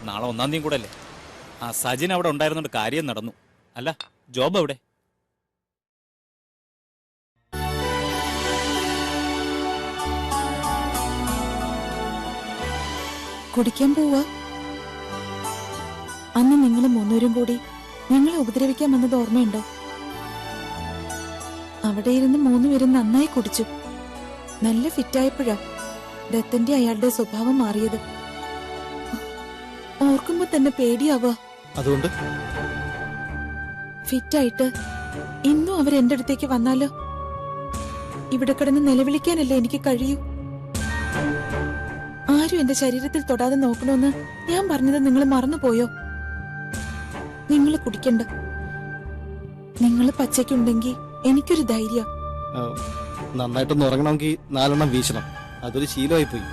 നാളെ 1-ാം തീയതി കൂടെ അല്ലേ? ആ സജിൻ അവിടെ ഉണ്ടായിരുന്നോണ്ട് കാര്യം നടന്നു. അല്ല, ജോബ് എവിടെ? കുടിക്കാൻ പോവാ. അന്ന് നിങ്ങൾ 3 കൂടി ഞങ്ങളെ ഉപദ്രവിക്കാൻ വന്നത് ഓർമ്മയുണ്ടോ? അവിടെ ഇരുന്ന് 3 പേരും നന്നായി കുടിച്ചു. നല്ല ഫിറ്റായപ്പോഴാ ദത്തന്റെ അയാളുടെ സ്വഭാവം മാറിയത്. ഓർക്കുമ്പോ തന്നെ പേടിയാവുക. അതുകൊണ്ട് ഫിറ്റായിട്ട് ഇന്നും അവരെന്റെ അടുത്തേക്ക് വന്നാലോ? ഇവിടെ കിടന്ന് നിലവിളിക്കാനല്ലേ എനിക്ക് കഴിയൂ. ആരും എന്റെ ശരീരത്തിൽ തൊടാതെ നോക്കണമെന്ന് ഞാൻ പറഞ്ഞത് നിങ്ങൾ മറന്നുപോയോ? നിങ്ങൾ കുടിക്കണ്ട. നിങ്ങൾ പച്ചയ്ക്കുണ്ടെങ്കിൽ എനിക്കൊരു ധൈര്യം. നന്നായിട്ടൊന്ന് ഉറങ്ങണമെങ്കിൽ 4 എണ്ണം വീശണം. അതൊരു ശീലമായി പോയി.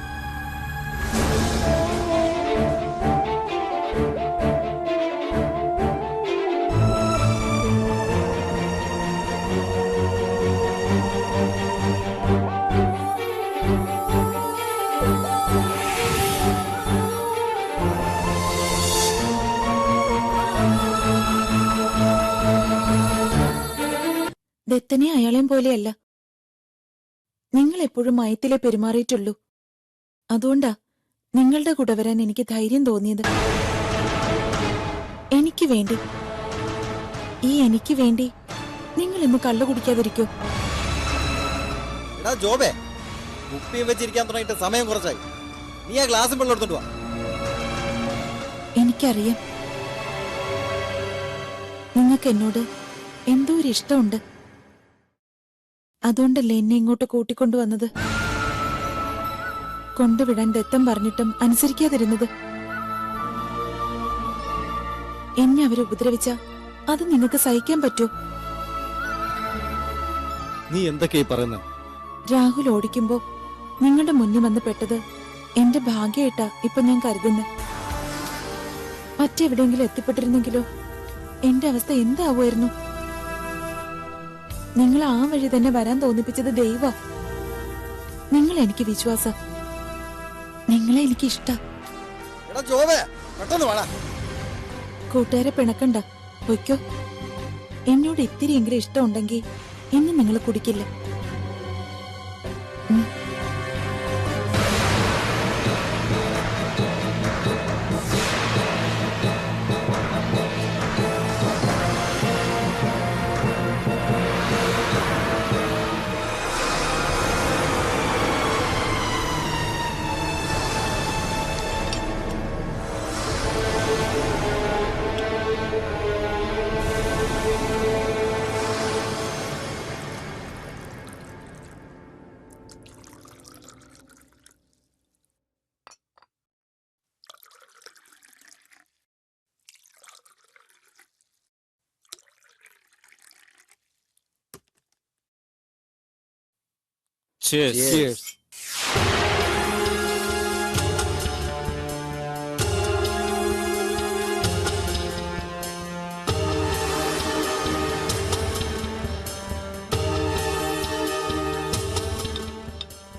ദത്തനെ അയാളെയും പോലെയല്ല. നിങ്ങൾ എപ്പോഴും മയത്തിലെ പെരുമാറിയിട്ടുള്ളൂ. അതുകൊണ്ടാ നിങ്ങളുടെ കൂടെ വരാൻ എനിക്ക് ധൈര്യം തോന്നിയത്. എനിക്ക് വേണ്ടി, എനിക്ക് വേണ്ടി നിങ്ങൾ ഇന്ന് കള്ളു കുടിക്കാതിരിക്കോ? ജോബേ, കുപ്പിയും വെച്ചിരിക്കാൻ തുടങ്ങിയിട്ട് സമയം കുറച്ചായി. നീ ആ ഗ്ലാസും വെള്ളം എടുത്തോണ്ട് വാ. എനിക്കറിയാം നിങ്ങൾക്ക് എന്നോട് എന്തോ ഒരു ഇഷ്ടമുണ്ട്. അതുകൊണ്ടല്ലേ എന്നെ ഇങ്ങോട്ട് കൂട്ടിക്കൊണ്ടുവന്നത്. കൊണ്ടുവിടാൻ ദത്തം പറഞ്ഞിട്ടും അനുസരിക്കാതിരുന്നത്. എന്നെ അവരെ ഉപദ്രവിച്ച അത് നിങ്ങൾക്ക് സഹിക്കാൻ പറ്റൂ? നീ എന്തൊക്കെയായി പറയുന്നത്? രാഹുൽ ഓടിക്കുമ്പോ നിങ്ങളുടെ മുന്നിൽ വന്ന് പെട്ടത് എന്റെ ഭാഗ്യമായിട്ടാ ഇപ്പൊ ഞാൻ കരുതുന്നത്. മറ്റെവിടെയെങ്കിലും എത്തിപ്പെട്ടിരുന്നെങ്കിലോ എന്റെ അവസ്ഥ എന്താവുമായിരുന്നു? നിങ്ങൾ ആ വഴി തന്നെ വരാൻ തോന്നിപ്പിച്ചത് ദൈവ. നിങ്ങൾ എനിക്ക് വിശ്വാസം, നിങ്ങളെ എനിക്ക് ഇഷ്ട. കൂട്ടുകാരെ പിണക്കണ്ട, പൊയ്ക്കോ. എന്നോട് ഇത്തിരിയെങ്കിലും ഇഷ്ടമുണ്ടെങ്കിൽ ഇന്ന് നിങ്ങൾ കുടിക്കില്ല. Cheers. Cheers.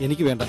എനിക്ക് വേണ്ട.